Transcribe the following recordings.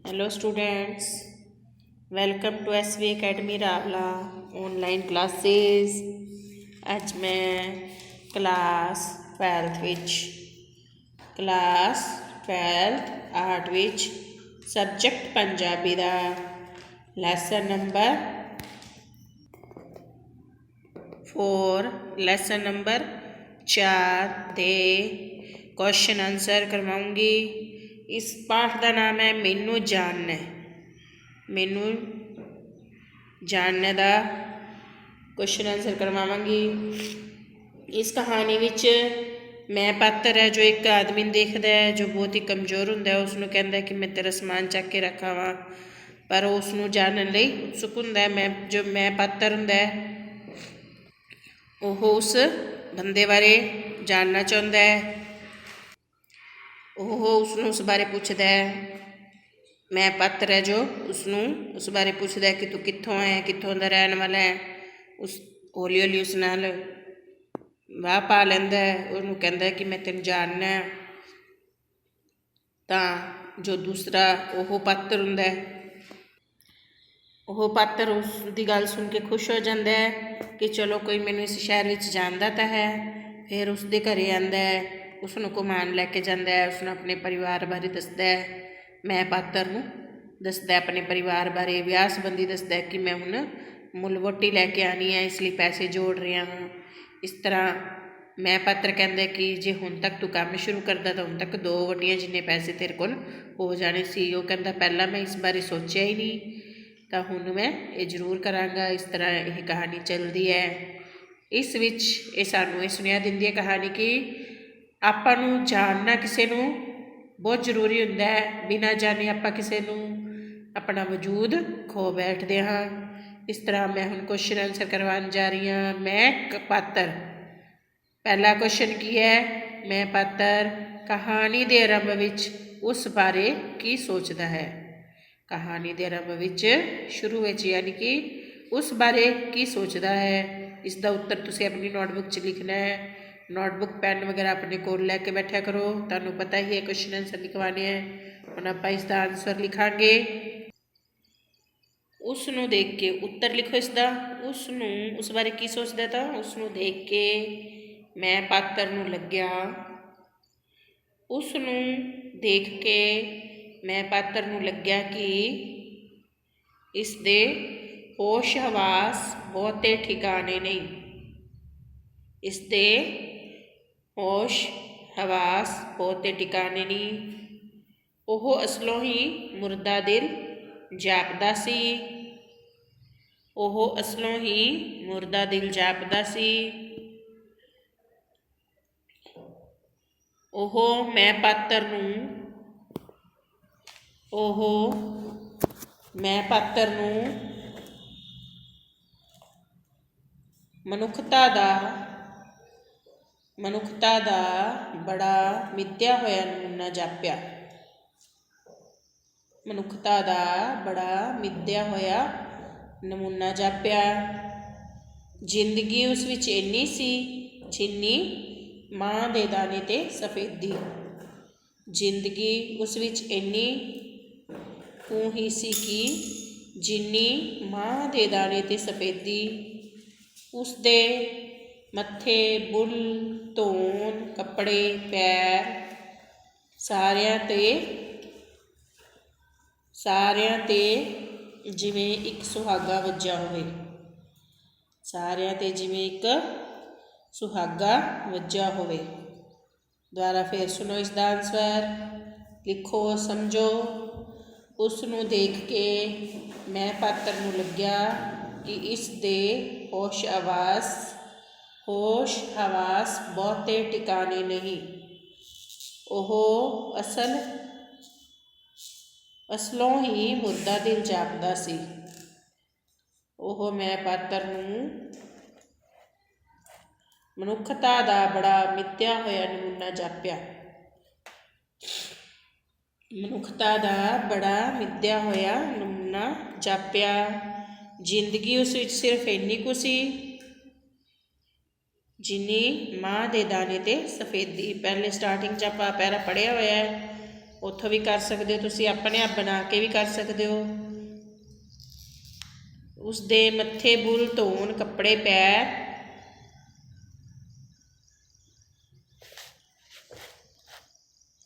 Hello students, welcome to SV Academy Rawla online classes. ਅੱਜ ਮੈਂ class 12th art ਵਿੱਚ subject Punjabi ਦਾ lesson number 4 ਦੇ question answer करवाऊँगी। इस पाठ का नाम है मैनू जानना का क्वेश्चन आंसर करवावांगी। इस कहानी विच मैं पात्र है जो एक आदमी देखता है जो बहुत ही कमज़ोर होंदा है। उसनूं कहता है कि मैं तेरा समान चक के रखा वा, पर उसनूं जानन लई उत्सुक हुंदा है। मैं पात्र हुंदा है वो उस बंदे बारे जानना चाहुंदा है। उसनूं उस बारे पुछदा है। मैं पात्र है जो उसनूं उस बारे पुछदा है कि तू कित्थों है, कित्थों दा रहण वाला है। उस हौली हौली उस नाल वाह पा लैंदा है। उहनूं कहंदा है कि मैं तैनूं जानना है। तां जो दूसरा वो पात्र हुंदा है, वो पात्र उसकी गल सुन के खुश हो जाता है कि चलो कोई मैनूं इस शहर विच जानदा तां है। फिर उसदे घरे आंदा है, उसनूं घुमाण लैके जांदा है, उसनूं अपने परिवार बारे दसदा है। मैं पात्र नूं दसदा है अपने परिवार बारे, विआह संबंधी दसदा है कि मैं हुण मुल वोटी लैके आनी है, इसलिए पैसे जोड़ रहा हूँ। इस तरह मैं पात्र कहंदा है कि जे हुण तक तू काम शुरू करदा तां हुण तक 2 वोटियां जिन्ने पैसे तेरे कोल हो जाने सी। वो कहंदा पहला मैं इस बारे सोचिया ही नहीं, तां हुण मैं ये जरूर करांगा। इस तरह यह कहानी चलदी है। इस विच ये सानूं ये सुनिया दिंदी है कहानी कि आपां नूं जानना किसी नूं बहुत जरूरी हुंदा है। बिना जाने आपां किसी नूं अपना वजूद खो बैठदे हां। इस तरह मैं हुण क्वेश्चन आंसर करवाउण जा रही हाँ। मैं पात्र, पहला क्वेश्चन की है, मैं पात्र कहानी दे आरंभ विच उस बारे की सोचदा है। कहानी दे आरंभ विच शुरू विच यानी कि उस बारे की सोचदा है। इसका उत्तर तुसीं अपनी नोटबुक च लिखना है। नोटबुक पेन वगैरह अपने कोल लैके बैठा करो, तुहानूं पता ही है क्वेश्चन आंसर लिखवाने हैं। हुण आपां इसका आंसर लिखांगे। उसनूं देख के उत्तर लिखो इसका। उसनूं उस बारे की सोचदा था। उसनूं देख के मैं पात्र नूं लग्या, उसनूं देख के मैं पात्र नूं लग्या कि इसदे होश हवास बहुते ठिकाने नहीं। इसदे होश हवास बहुते ठिकाने नहीं। ओह असलों ही मुर्दा दिल जापदा सी। ओह असलों ही मुर्दा दिल जापदा सी। ओह मैं पात्र नूं मनुखता दा बड़ा मिथ्या होया नमूना जाप्या। मनुखता दा बड़ा मिथ्या होया नमूना जाप्या। जिंदगी उस विच इन्नी सी जिन्नी माँ दे दाने ते सफेदी। जिंदगी उस विच इन्नी ही सी कि जिन्नी माँ दे दाने ते सफेदी। उसदे मत्थे बुल धोन कपड़े पैर सारियां ते जिवें एक सुहागा वज्जा होवे। सारियां ते जिवें एक सुहागा वज्जा होवे। दोबारा फिर सुनो इसका आंसर, लिखो समझो। उसनूं देख के मैं पात्र नूं लग्या कि इस दे होश हवास बहुते ठिकाने नहीं। ओह असलों ही मुर्दा दिल जापदा सी। ओह मैं पात्र नूं मनुखता दा बड़ा मिथ्या होया नमूना जाप्या। मनुखता दा बड़ा मिथ्या होया नमूना जाप्या। जिंदगी उस विच सिर्फ इन्नी कु सी जिन्नी माँ दे दाने ते सफेदी। पहले स्टार्टिंग च आपां पैरा पढ़िया होया है। ਉੱਥੋਂ ਵੀ ਕਰ ਸਕਦੇ ਹੋ ਤੁਸੀਂ, ਆਪਣੇ ਆਪ ਬਣਾ ਕੇ ਵੀ ਕਰ ਸਕਦੇ ਹੋ। ਉਸਦੇ ਮੱਥੇ ਬੁੱਲ ਧੋਣ ਕੱਪੜੇ ਪੈਰ,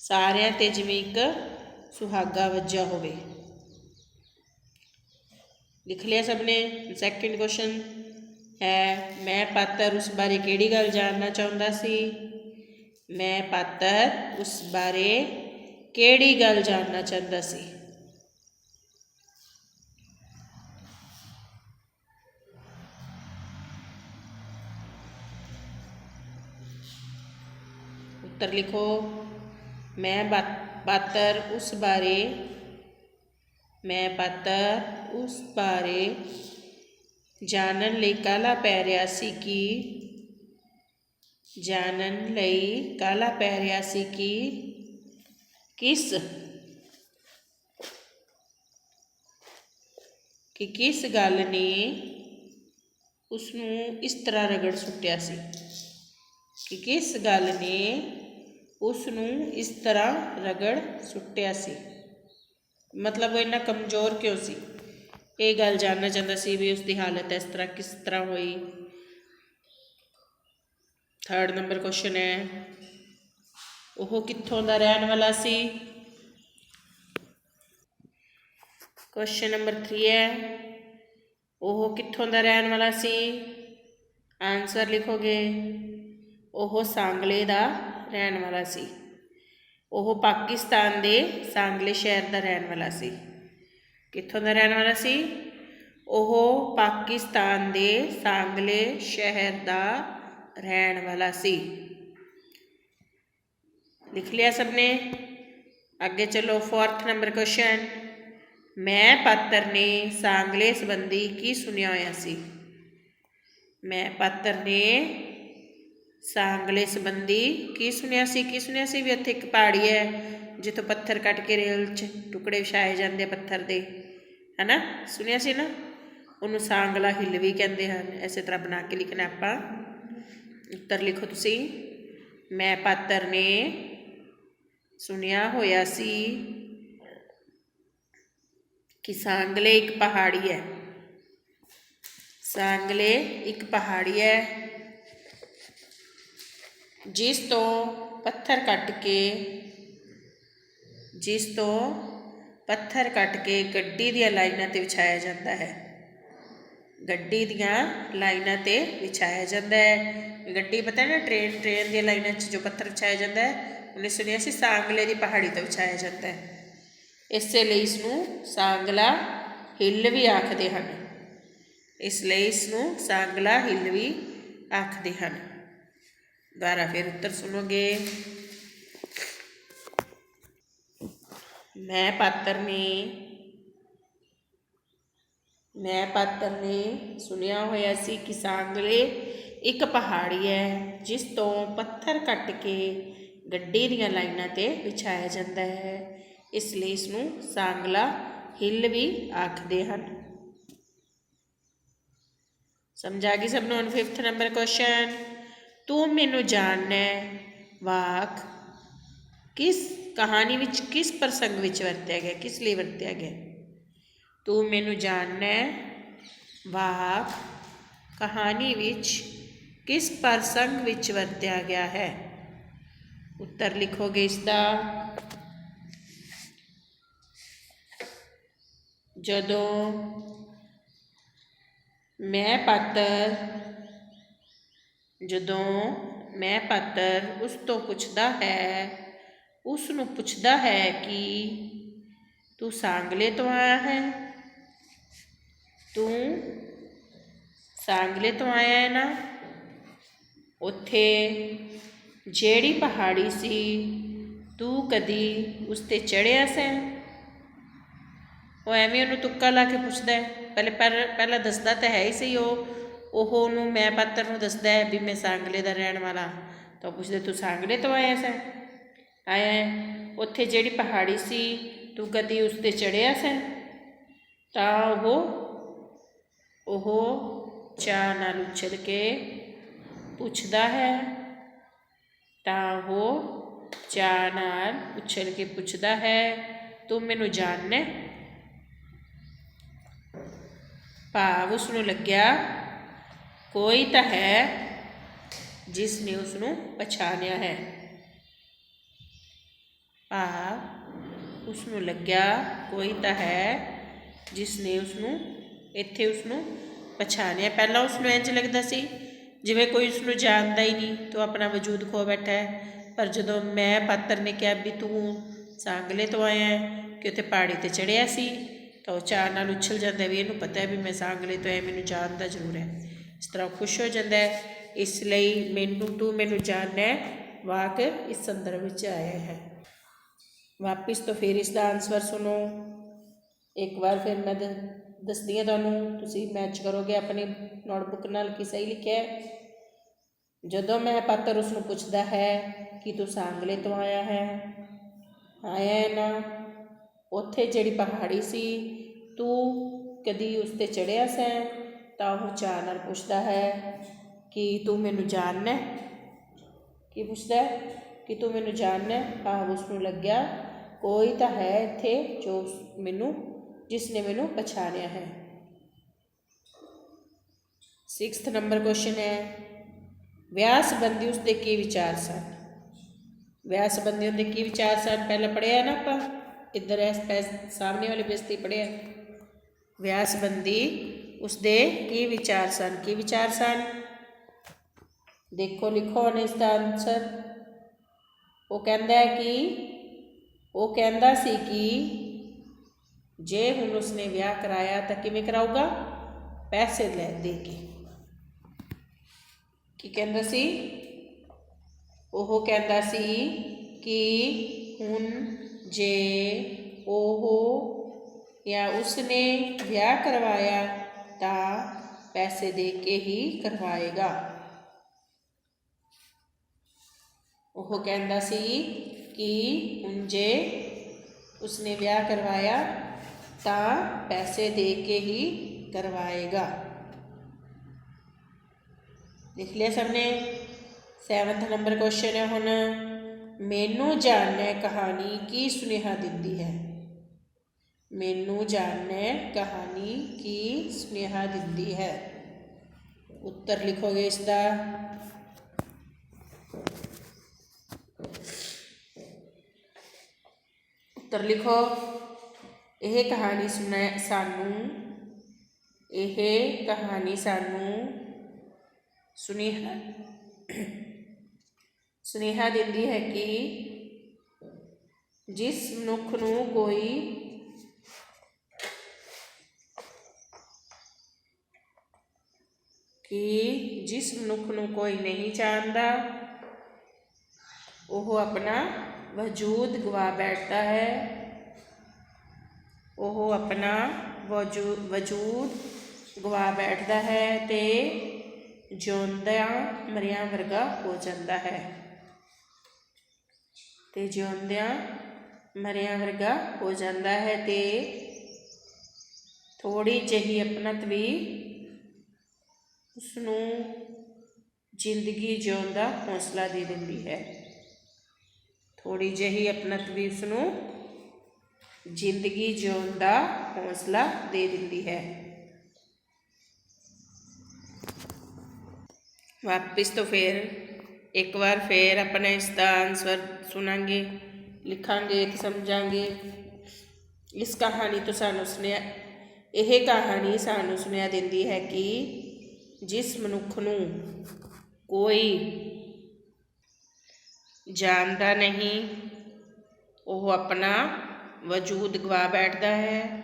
ਸਾਰਿਆਂ ਤੇ ਜਿਵੇਂ ਇੱਕ ਸੁਹਾਗਾ ਵੱਜਾ ਹੋਵੇ। ਲਿਖ ਲਿਆ ਸਭ ਨੇ। ਸੈਕਿੰਡ ਕੁਐਸਚਨ ਹੈ, ਮੈਂ ਪਾਤਰ ਉਸ ਬਾਰੇ ਕਿਹੜੀ ਗੱਲ ਜਾਣਨਾ ਚਾਹੁੰਦਾ ਸੀ। ਮੈਂ ਪਾਤਰ ਉਸ ਬਾਰੇ ਕਿਹੜੀ ਗੱਲ ਜਾਣਨਾ ਚਾਹੁੰਦਾ ਸੀ। उत्तर लिखो। मैं पात्र उस बारे जानन लई काहला पै रिहा सी कि किस गल ने उसनूं इस तरह रगड़ सुट्टिया सी, कि किस गल ने उसनूं इस तरह रगड़ सुट्टिया सी। मतलब वो इन्ना कमज़ोर क्यों सी, ये गल जानना चाहता सी भी उसकी हालत इस तरह किस तरह हुई। थर्ड नंबर क्वेश्चन है, वह कित्थों दा रहन वाला सी। क्वेश्चन नंबर 3 है, वह कित्थों दा रहन वाला सी। आंसर लिखोगे, वह सांगले दा रहन वाला सी। वह पाकिस्तान दे सांगले शहर दा रहन वाला सी। कित्थों दा रहन वाला सी, वह पाकिस्तान दे सांगले शहर दा रहन वाला सी। लिख लिया सबने। आगे चलो। फोर्थ नंबर क्वेश्चन, मैं पात्र ने सांगले संबंधी की सुनिया होया सी। मैं पात्र ने सांगले संबंधी की सुनिया सी। की सुनिया सी भी उत्थे एक पहाड़ी है जितों पत्थर कट के रेल च टुकड़े विछाए जाते पत्थर दे, है ना। सुनिया सी ना। उन्होंने सांगला हिल भी कहते हैं। इस तरह बना के लिखना आपां। उत्तर लिखो तुसी। मैं पात्र ने सुनिया होया सी कि सांगले एक पहाड़ी है। सांगले एक पहाड़ी है जिस तो पत्थर कट के गड्डी दियां लाइनां ते विछाया जाता है। गड्डी दियां लाइनां ते विछाया जाता है। गड्डी पता है ना, ट्रेन दियां लाइनां च जो पत्थर विछाया जाता है, उन्हें सुनिया सी सांगले की पहाड़ी तो विछाया जाता है। इसलिए इसनूं सांगला हिल भी आखते हैं। इसलिए इसनूं सांगला हिल भी आखते हैं। दोबारा फिर उत्तर सुनोगे। मैं पात्र ने सुनिया होया सी कि सांगले एक पहाड़ी है जिस तो पत्थर कट के गड्डी दियां लाइनां ते विछाया जाता है। इसलिए इसनूं सांगला हिल भी आखते हैं। समझ आ गई सबनों। 5th नंबर क्वेश्चन, तू मैनू जानना वाक किस कहानी विच किस प्रसंग विच वरत्या गया, किस लिए वरत्या गया। तू मैनू जानना वाक कहानी विच किस प्रसंग विच वरत्या गया है। उत्तर लिखोगे इसका। जदों मैं पात्र उस तो पुछदा है कि तू सांगले तो आया है। तू सांगले तो आया है ना। उत्थे जेड़ी पहाड़ी सी तू कदी उस ते चढ़िया सै। वो एवें उन्होंने तुक्का ला के पुछदा है। पहला दसदा तो है ही सही। ਉਹਨੂੰ मैं पात्र ਨੂੰ दसदा है भी मैं सांगले का रहने वाला। तो पुछदे तू सांगले तो आया सै। आया है। उत्थे जिहड़ी पहाड़ी सी तू कदी उस ते चढ़िया सै। तो वो चाह नाल उछल के पुछदा है। तो वो ਚਾਅ ਨਾਲ ਉਛਲ ਕੇ ਪੁੱਛਦਾ ਹੈ, ਤੂੰ ਮੈਨੂੰ ਜਾਣਦਾ? ਭਾਵ ਉਸਨੂੰ ਲੱਗਿਆ ਕੋਈ ਤਾਂ ਹੈ ਜਿਸ ਨੇ ਉਸਨੂੰ ਪਛਾਣਿਆ ਹੈ। ਭਾਵ ਉਸਨੂੰ ਲੱਗਿਆ ਕੋਈ ਤਾਂ ਹੈ ਜਿਸ ਨੇ ਇੱਥੇ ਉਸਨੂੰ ਪਛਾਣਿਆ। ਪਹਿਲਾਂ ਉਸਨੂੰ ਇੰਝ ਲੱਗਦਾ ਸੀ ਜਿਵੇਂ ਕੋਈ ਉਸਨੂੰ ਜਾਣਦਾ ਹੀ ਨਹੀਂ, ਤੂੰ ਆਪਣਾ ਵਜੂਦ ਖੋ ਬੈਠਾ ਹੈ। ਪਰ ਜਦੋਂ ਮੈਂ ਪਾਤਰ ਨੇ ਕਿਹਾ ਵੀ ਤੂੰ ਸਾਂਗਲੇ ਤੋਂ ਆਇਆ ਹੈ, ਕਿ ਉੱਥੇ ਪਹਾੜੀ 'ਤੇ ਚੜ੍ਹਿਆ ਸੀ, ਤਾਂ ਉਹ ਚਾਅ ਨਾਲ ਉਛਲ ਜਾਂਦਾ ਵੀ ਇਹਨੂੰ ਪਤਾ ਹੈ ਵੀ ਮੈਂ ਸਾਂਗਲੇ ਤੋਂ ਆਇਆ, ਮੈਨੂੰ ਜਾਣਦਾ ਜ਼ਰੂਰ ਹੈ। ਇਸ ਤਰ੍ਹਾਂ ਖੁਸ਼ ਹੋ ਜਾਂਦਾ ਹੈ। ਇਸ ਲਈ ਤੂੰ ਮੈਨੂੰ ਜਾਣਦਾ ਵਾਕ ਇਸ ਸੰਦਰਭ ਵਿੱਚ ਆਇਆ ਹੈ। ਵਾਪਿਸ ਤੋਂ ਫਿਰ ਇਸ ਦਾ ਆਨਸਰ ਸੁਣੋ। ਇੱਕ ਵਾਰ ਫਿਰ ਮੈਂ ਦੱਸਦੀ ਹਾਂ ਤੁਹਾਨੂੰ, ਤੁਸੀਂ ਮੈਚ ਕਰੋਗੇ ਆਪਣੀ ਨੋਟਬੁੱਕ ਨਾਲ ਕੀ ਸਹੀ ਲਿਖਿਆ। ਜਦੋਂ ਮੈਂ ਪਾਤਰ ਉਸਨੂੰ ਪੁੱਛਦਾ ਹੈ ਕਿ ਤੂੰ ਸਾਂਗਲੇ ਤੋਂ ਆਇਆ ਹੈ ਨਾ, ਉੱਥੇ ਜਿਹੜੀ ਪਹਾੜੀ ਸੀ ਤੂੰ ਕਦੀ ਉਸ 'ਤੇ ਚੜ੍ਹਿਆ ਸੈਂ? ਤਾਂ ਉਹ ਚਾਅ ਨਾਲ ਪੁੱਛਦਾ ਹੈ ਕਿ ਤੂੰ ਮੈਨੂੰ ਜਾਣਦਾ? ਕੀ ਪੁੱਛਦਾ ਕਿ ਤੂੰ ਮੈਨੂੰ ਜਾਣਦਾ? ਭਾਵ ਉਸਨੂੰ ਲੱਗਿਆ ਕੋਈ ਤਾਂ ਹੈ ਇੱਥੇ ਜਿਸ ਨੇ ਮੈਨੂੰ ਪਛਾਣਿਆ ਹੈ। 6th ਨੰਬਰ ਕੁਐਸਚਨ ਹੈ, ਵਿਆਹ ਸੰਬੰਧੀ ਉਸਦੇ ਕੀ ਵਿਚਾਰ ਸਨ? ਵਿਆਹ ਸੰਬੰਧੀ ਉਹਦੇ ਕੀ ਵਿਚਾਰ ਸਨ ਪਹਿਲਾਂ ਪੜ੍ਹਿਆ ਨਾ ਆਪਾਂ, ਇੱਧਰ ਸਾਹਮਣੇ ਵਾਲੇ ਪੇਜ 'ਤੇ ਪੜ੍ਹਿਆ। ਵਿਆਹ ਸੰਬੰਧੀ ਉਸਦੇ ਕੀ ਵਿਚਾਰ ਸਨ? ਕੀ ਵਿਚਾਰ ਸਨ? ਦੇਖੋ, ਲਿਖੋ ਹੁਣ ਇਸ ਦਾ ਆਨਸਰ। ਉਹ ਕਹਿੰਦਾ ਸੀ ਕਿ ਜੇ ਹੁਣ ਉਸਨੇ ਵਿਆਹ ਕਰਾਇਆ ਤਾਂ ਕਿਵੇਂ ਕਰਾਊਗਾ? ਪੈਸੇ ਦੇ ਕੇ। ਕੀ ਕਹਿੰਦਾ ਸੀ? ਉਹ ਕਹਿੰਦਾ ਸੀ ਕਿ ਹੁਣ ਜੇ ਉਹ ਜਾਂ ਉਸਨੇ ਵਿਆਹ ਕਰਵਾਇਆ ਤਾਂ ਪੈਸੇ ਦੇ ਕੇ ਹੀ ਕਰਵਾਏਗਾ। ਉਹ ਕਹਿੰਦਾ ਸੀ ਕਿ ਹੁਣ ਜੇ ਉਸਨੇ ਵਿਆਹ ਕਰਵਾਇਆ ਤਾਂ ਪੈਸੇ ਦੇ ਕੇ ਹੀ ਕਰਵਾਏਗਾ। ਲਿਖ ਲਿਆ ਸਭ ਨੇ? 7th ਨੰਬਰ ਕੁਐਸਚਨ ਹੈ ਹੁਣ, ਮੈਨੂੰ ਜਾਣਨਾ ਕਹਾਣੀ ਕੀ ਸੁਨੇਹਾ ਦਿੰਦੀ ਹੈ? ਮੈਨੂੰ ਜਾਣਨਾ ਕਹਾਣੀ ਕੀ ਸੁਨੇਹਾ ਦਿੰਦੀ ਹੈ? ਉੱਤਰ ਲਿਖੋਗੇ ਇਸ ਦਾ। ਉੱਤਰ ਲਿਖੋ। ਇਹ ਕਹਾਣੀ ਸਾਨੂੰ ਸੁਨੇਹਾ ਦਿੰਦੀ ਹੈ ਕਿ ਜਿਸ ਮਨੁੱਖ ਨੂੰ ਕੋਈ ਨਹੀਂ ਜਾਣਦਾ, ਉਹ ਆਪਣਾ ਵਜੂਦ ਗਵਾ ਬੈਠਦਾ ਹੈ। ਉਹ ਆਪਣਾ ਵਜੂਦ ਗਵਾ ਬੈਠਦਾ ਹੈ ਤੇ ਜਿਉਂਦਿਆਂ ਮਰਿਆਂ ਵਰਗਾ ਹੋ ਜਾਂਦਾ ਹੈ। ਤੇ ਥੋੜ੍ਹੀ ਜਿਹੀ ਅਪਣਤ ਵੀ ਉਸਨੂੰ ਜ਼ਿੰਦਗੀ ਜਿਉਣ ਦਾ ਹੌਸਲਾ ਦੇ ਦਿੰਦੀ ਹੈ। ਥੋੜ੍ਹੀ ਜਿਹੀ ਅਪਣਤ ਵੀ ਉਸਨੂੰ ਜ਼ਿੰਦਗੀ ਜਿਉਣ ਦਾ ਹੌਸਲਾ ਦੇ ਦਿੰਦੀ ਹੈ। ਵਾਪਿਸ ਤੋਂ ਫਿਰ ਇੱਕ ਵਾਰ ਫਿਰ ਆਪਣਾ ਇਸ ਦਾ ਆਨਸਰ ਸੁਣਾਂਗੇ, ਲਿਖਾਂਗੇ ਤੇ ਸਮਝਾਂਗੇ। ਇਹ ਕਹਾਣੀ ਸਾਨੂੰ ਸੁਨੇਹਾ ਦਿੰਦੀ ਹੈ ਕਿ ਜਿਸ ਮਨੁੱਖ ਨੂੰ ਕੋਈ ਜਾਣਦਾ ਨਹੀਂ, ਉਹ ਆਪਣਾ ਵਜੂਦ ਗਵਾ ਬੈਠਦਾ ਹੈ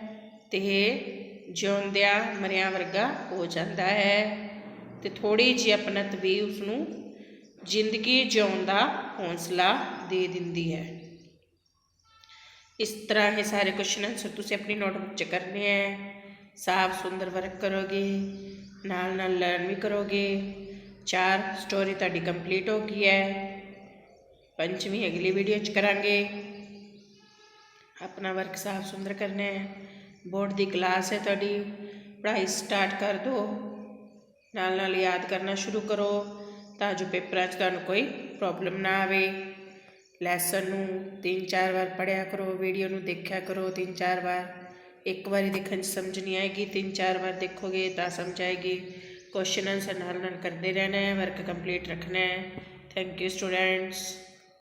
ਤੇ ਜਿਉਂਦਿਆਂ ਮਰਿਆਂ ਵਰਗਾ ਹੋ ਜਾਂਦਾ ਹੈ ਤੇ ਥੋੜ੍ਹੀ ਜਿਹੀ ਅਪਣਤ ਵੀ ਉਸਨੂੰ ਜ਼ਿੰਦਗੀ ਜਿਉਣ ਦਾ ਹੌਸਲਾ ਦੇ ਦਿੰਦੀ ਹੈ। ਇਸ ਤਰ੍ਹਾਂ ਇਹ ਸਾਰੇ ਕੁਐਸਚਨ ਆਨਸਰ ਤੁਸੀਂ ਆਪਣੀ ਨੋਟਬੁੱਕ 'ਚ ਕਰਨੇ ਹੈ। ਸਾਫ ਸੁੰਦਰ ਵਰਕ ਕਰੋਗੇ, ਨਾਲ ਨਾਲ ਲਰਨ ਵੀ ਕਰੋਗੇ। 4 ਸਟੋਰੀ ਤੁਹਾਡੀ ਕੰਪਲੀਟ ਹੋ ਗਈ ਹੈ। 5ਵੀਂ ਅਗਲੀ ਵੀਡੀਓ 'ਚ ਕਰਾਂਗੇ। ਆਪਣਾ ਵਰਕ ਸਾਫ ਸੁੰਦਰ ਕਰਨਾ ਹੈ। ਬੋਰਡ ਦੀ ਕਲਾਸ ਹੈ ਤੁਹਾਡੀ, ਪੜ੍ਹਾਈ ਸਟਾਰਟ ਕਰ ਦਿਓ। ਨਾਲ ਨਾਲ ਯਾਦ ਕਰਨਾ ਸ਼ੁਰੂ ਕਰੋ ਤਾਂ ਜੋ ਪੇਪਰਾਂ 'ਚ ਤੁਹਾਨੂੰ ਕੋਈ ਪ੍ਰੋਬਲਮ ਨਾ ਆਵੇ। ਲੈਸਨ ਨੂੰ 3-4 ਵਾਰ ਪੜ੍ਹਿਆ ਕਰੋ, ਵੀਡੀਓ ਨੂੰ ਦੇਖਿਆ ਕਰੋ 3-4 ਵਾਰ। ਇੱਕ ਵਾਰੀ ਦੇਖਣ 'ਚ ਸਮਝ ਨਹੀਂ ਆਏਗੀ, 3-4 ਵਾਰ ਦੇਖੋਗੇ ਤਾਂ ਸਮਝ ਆਏਗੀ। क्वेश्चन आंसर नाल करते रहना है, वर्क कंप्लीट रखना है। Thank you students.